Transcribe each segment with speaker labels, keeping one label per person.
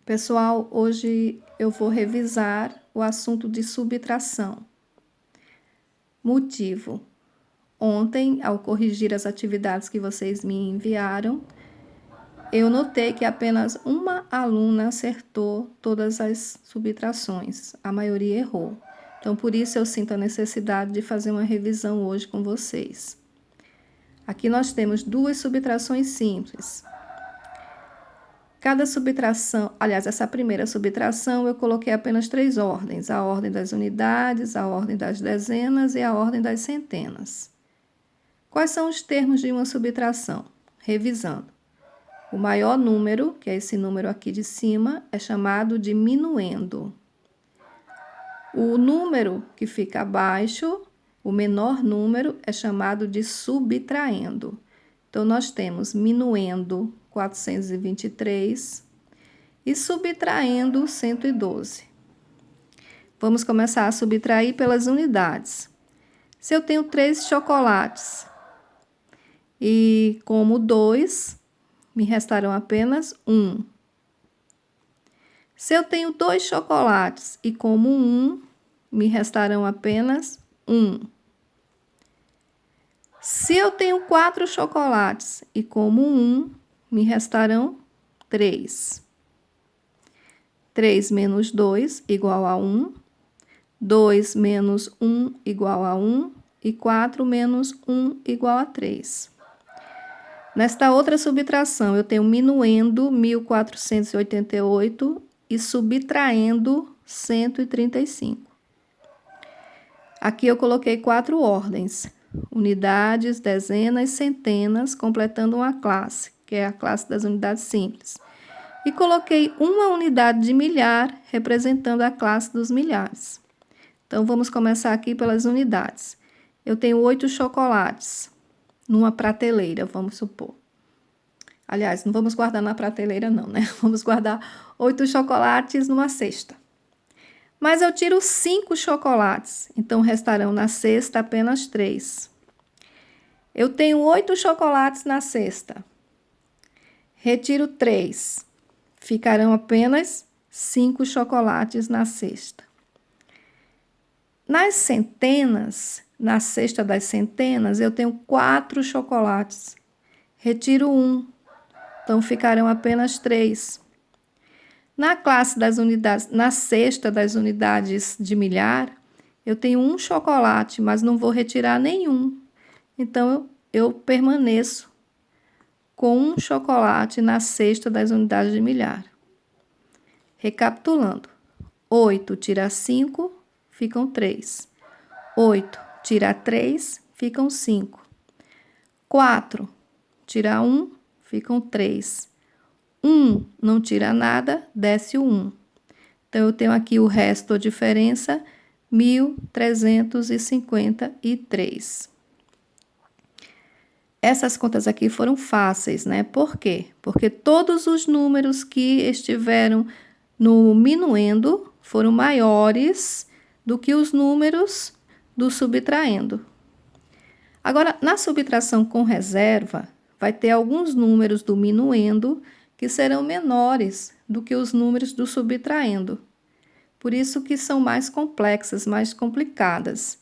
Speaker 1: Pessoal, hoje eu vou revisar o assunto de subtração. Motivo: ontem, ao corrigir as atividades que vocês me enviaram, eu notei que apenas uma aluna acertou todas as subtrações, a maioria errou. Então, por isso eu sinto a necessidade de fazer uma revisão hoje com vocês. Aqui nós temos duas subtrações simples. Cada subtração, aliás, essa primeira subtração eu coloquei apenas 3 ordens: a ordem das unidades, a ordem das dezenas e a ordem das centenas. Quais são os termos de uma subtração? Revisando. O maior número, que é esse número aqui de cima, é chamado de minuendo. O número que fica abaixo, o menor número, é chamado de subtraindo. Então, nós temos minuendo 423 e subtraindo 112. Vamos começar a subtrair pelas unidades. Se eu tenho 3 chocolates e como 2, me restarão apenas 1. Se eu tenho 2 chocolates e como 1, me restarão apenas 1. Se eu tenho 4 chocolates e como 1, me restarão 3. 3 menos 2 igual a 1. 2 menos 1 igual a 1. E 4 menos 1 igual a 3. Nesta outra subtração, eu tenho minuendo 1488 e subtraindo 135. Aqui eu coloquei 4 ordens: unidades, dezenas, centenas, completando uma classe, que é a classe das unidades simples. E coloquei uma unidade de milhar, representando a classe dos milhares. Então, vamos começar aqui pelas unidades. Eu tenho 8 chocolates numa prateleira, vamos supor. Aliás, não vamos guardar na prateleira não, né? Vamos guardar 8 chocolates numa cesta. Mas eu tiro 5 chocolates, então restarão na cesta apenas 3. Eu tenho 8 chocolates na cesta. Retiro 3. Ficarão apenas 5 chocolates na cesta. Nas centenas, na cesta das centenas, eu tenho 4 chocolates. Retiro 1. Então, ficarão apenas 3. Na classe das unidades, na cesta das unidades de milhar, eu tenho 1 chocolate, mas não vou retirar nenhum. Então, eu permaneço com 1 chocolate na cesta das unidades de milhar. Recapitulando: 8 tira 5, ficam 3. 8 tira 3, ficam 5. 4 tira 1, ficam 3. 1 não tira nada, desce o 1. Então, eu tenho aqui o resto, a diferença, 1.353. Essas contas aqui foram fáceis, né? Por quê? Porque todos os números que estiveram no minuendo foram maiores do que os números do subtraindo. Agora, na subtração com reserva, vai ter alguns números do minuendo que serão menores do que os números do subtraindo. Por isso que são mais complexas, mais complicadas.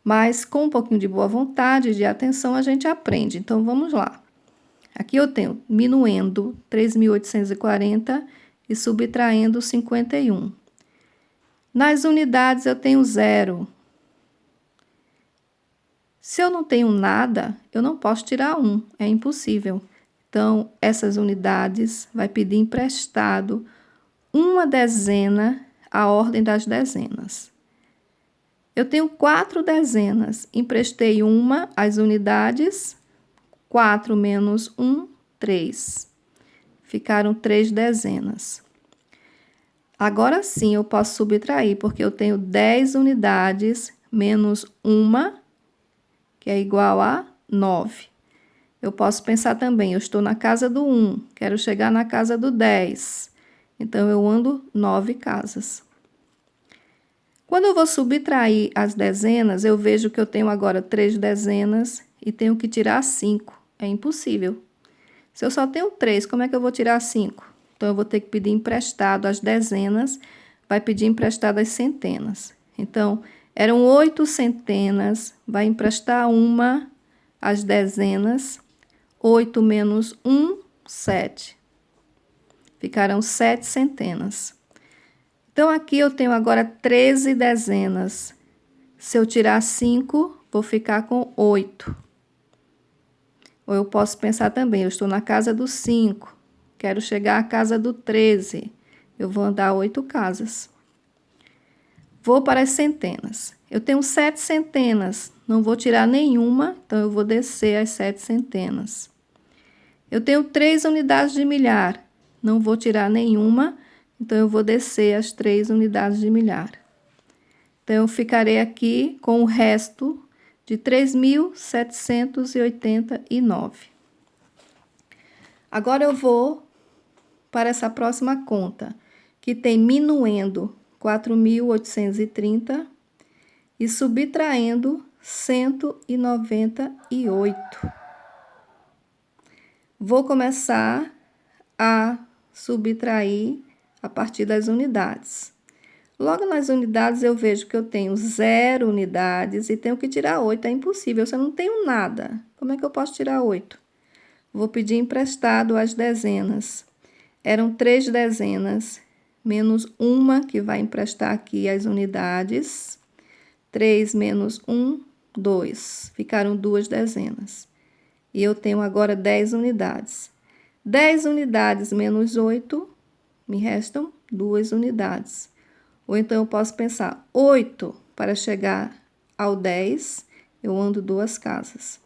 Speaker 1: Mas com um pouquinho de boa vontade e de atenção a gente aprende. Então, vamos lá. Aqui eu tenho minuendo 3.840 e subtraindo 51. Nas unidades eu tenho 0. Se eu não tenho nada, eu não posso tirar 1, é impossível. Então, essas unidades vai pedir emprestado uma dezena, a ordem das dezenas. Eu tenho 4 dezenas, emprestei uma às unidades, 4 menos 1, 3. Ficaram 3 dezenas. Agora sim eu posso subtrair, porque eu tenho 10 unidades menos 1, que é igual a 9. Eu posso pensar também, eu estou na casa do 1, quero chegar na casa do 10. Então, eu ando 9 casas. Quando eu vou subtrair as dezenas, eu vejo que eu tenho agora 3 dezenas e tenho que tirar 5. É impossível. Se eu só tenho 3, como é que eu vou tirar 5? Então, eu vou ter que pedir emprestado as dezenas, vai pedir emprestado as centenas. Então, eram 8 centenas, vai emprestar uma às dezenas. 8 menos 1, 7. Ficaram 7 centenas. Então, aqui eu tenho agora 13 dezenas. Se eu tirar 5, vou ficar com 8. Ou eu posso pensar também, eu estou na casa do 5, quero chegar à casa do 13. Eu vou andar 8 casas. Vou para as centenas. Eu tenho 7 centenas, não vou tirar nenhuma, então eu vou descer as 7 centenas. Eu tenho 3 unidades de milhar, não vou tirar nenhuma, então eu vou descer as 3 unidades de milhar. Então, eu ficarei aqui com o resto de 3.789. Agora, eu vou para essa próxima conta, que tem minuendo 4.830 e subtraindo 198. Vou começar a subtrair a partir das unidades. Logo nas unidades, eu vejo que eu tenho 0 unidades e tenho que tirar 8. É impossível, eu não tenho nada. Como é que eu posso tirar 8? Vou pedir emprestado as dezenas. Eram 3 dezenas, menos uma que vai emprestar aqui as unidades. 3 menos 1, 2. Ficaram 2 dezenas. E eu tenho agora 10 unidades. 10 unidades menos 8, me restam 2 unidades. Ou então, eu posso pensar, 8 para chegar ao 10, eu ando 2 casas.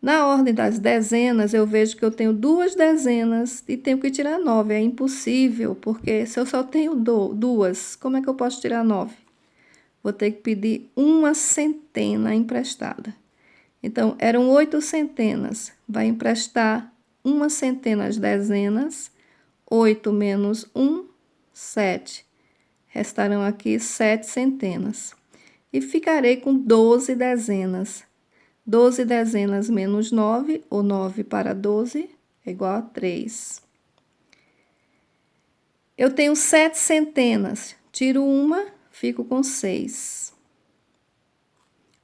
Speaker 1: Na ordem das dezenas, eu vejo que eu tenho 2 dezenas e tenho que tirar 9. É impossível, porque se eu só tenho 2, como é que eu posso tirar 9? Vou ter que pedir uma centena emprestada. Então, eram 8 centenas. Vai emprestar uma centena às dezenas. 8 menos 1, 7. Restarão aqui 7 centenas. E ficarei com 12 dezenas. 12 dezenas menos 9, ou 9 para 12, é igual a 3. Eu tenho 7 centenas. Tiro uma, fico com 6.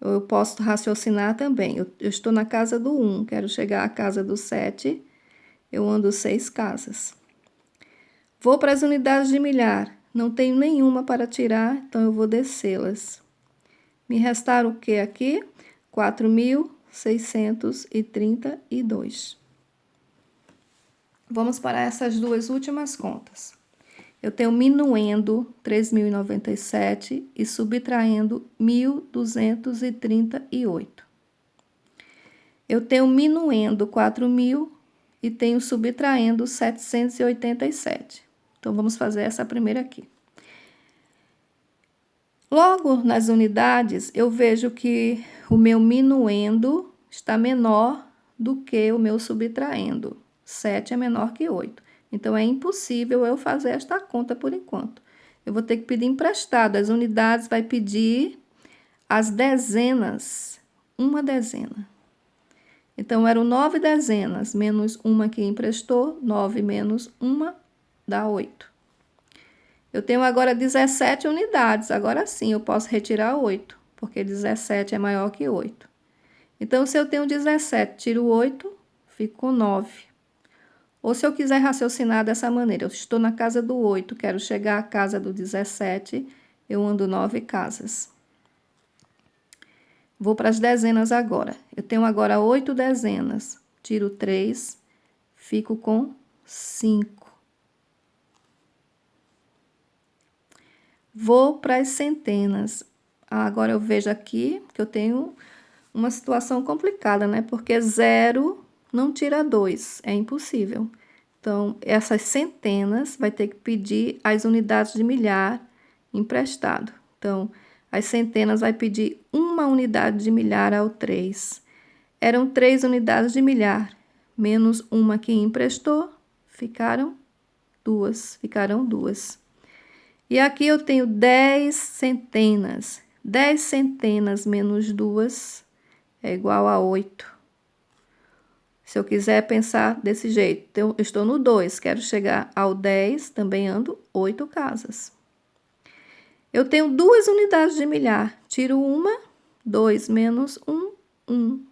Speaker 1: Eu posso raciocinar também. Eu estou na casa do 1, quero chegar à casa do 7, eu ando 6 casas. Vou para as unidades de milhar. Não tenho nenhuma para tirar, então eu vou descê-las. Me restaram o que aqui? 4.632. Vamos para essas duas últimas contas. Eu tenho minuendo 3.097 e subtraindo 1.238. Eu tenho minuendo 4.000 e tenho subtraindo 787. Então, vamos fazer essa primeira aqui. Logo, nas unidades, eu vejo que o meu minuendo está menor do que o meu subtraindo. 7 é menor que 8. Então, é impossível eu fazer esta conta por enquanto. Eu vou ter que pedir emprestado. As unidades vai pedir as dezenas, uma dezena. Então, eram 9 dezenas, menos uma que emprestou, 9 menos uma dá 8. Eu tenho agora 17 unidades, agora sim eu posso retirar 8, porque 17 é maior que 8. Então, se eu tenho 17, tiro 8, fico com 9. Ou se eu quiser raciocinar dessa maneira, eu estou na casa do 8, quero chegar à casa do 17, eu ando 9 casas. Vou para as dezenas agora. Eu tenho agora 8 dezenas, tiro 3, fico com 5. Vou para as centenas. Agora eu vejo aqui que eu tenho uma situação complicada, né? Porque 0 não tira 2, é impossível. Então, essas centenas vai ter que pedir as unidades de milhar emprestado. Então, as centenas vai pedir uma unidade de milhar ao 3. Eram 3 unidades de milhar, menos uma que emprestou, ficaram 2. E aqui eu tenho 10 centenas. 10 centenas menos 2 é igual a 8. Se eu quiser pensar desse jeito, eu estou no 2, quero chegar ao 10, também ando 8 casas. Eu tenho 2 unidades de milhar, tiro uma, 2 menos 1, 1.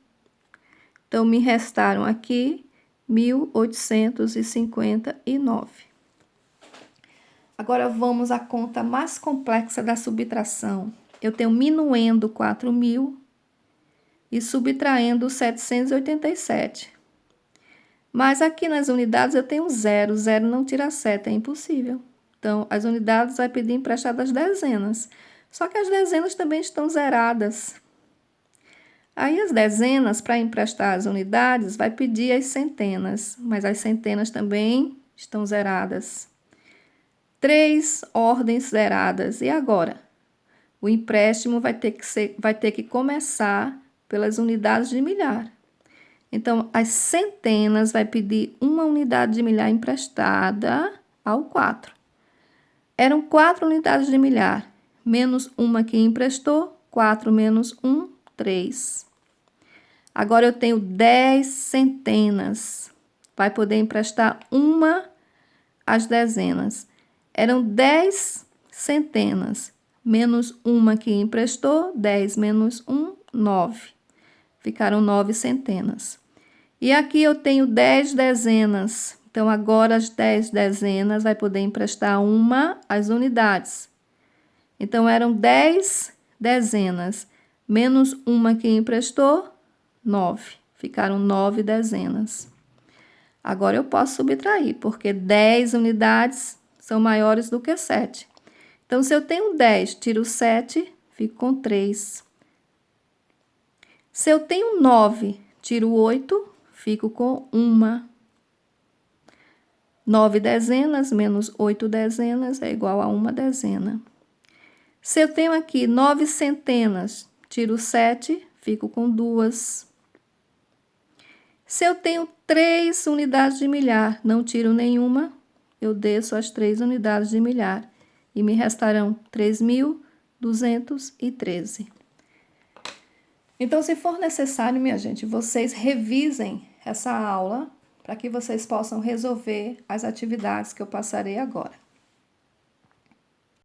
Speaker 1: Então, me restaram aqui 1.859. Agora, vamos à conta mais complexa da subtração. Eu tenho minuendo 4.000 e subtraindo 787. Mas aqui nas unidades eu tenho 0. 0 não tira 7, é impossível. Então, as unidades vai pedir emprestadas dezenas. Só que as dezenas também estão zeradas. Aí as dezenas, para emprestar as unidades, vai pedir as centenas. Mas as centenas também estão zeradas. 3 ordens zeradas. E agora? O empréstimo vai ter que começar pelas unidades de milhar. Então, as centenas vai pedir uma unidade de milhar emprestada ao 4. Eram 4 unidades de milhar, menos uma que emprestou, 4 menos 1, 3. Agora, eu tenho 10 centenas. Vai poder emprestar uma às dezenas. Eram 10 centenas, menos uma que emprestou, 10 menos 1, 9. Ficaram 9 centenas. E aqui eu tenho 10 dezenas. Então, agora as 10 dezenas vai poder emprestar uma às unidades. Então, eram 10 dezenas, menos uma que emprestou, 9. Ficaram 9 dezenas. Agora, eu posso subtrair, porque 10 unidades são maiores do que 7. Então, se eu tenho 10, tiro 7, fico com 3. Se eu tenho 9, tiro 8, fico com 1. 9 dezenas menos 8 dezenas é igual a 1 dezena. Se eu tenho aqui 9 centenas, tiro 7, fico com 2. Se eu tenho 3 unidades de milhar, não tiro nenhuma, eu desço as 3 unidades de milhar e me restarão 3.213. Então, se for necessário, minha gente, vocês revisem essa aula para que vocês possam resolver as atividades que eu passarei agora.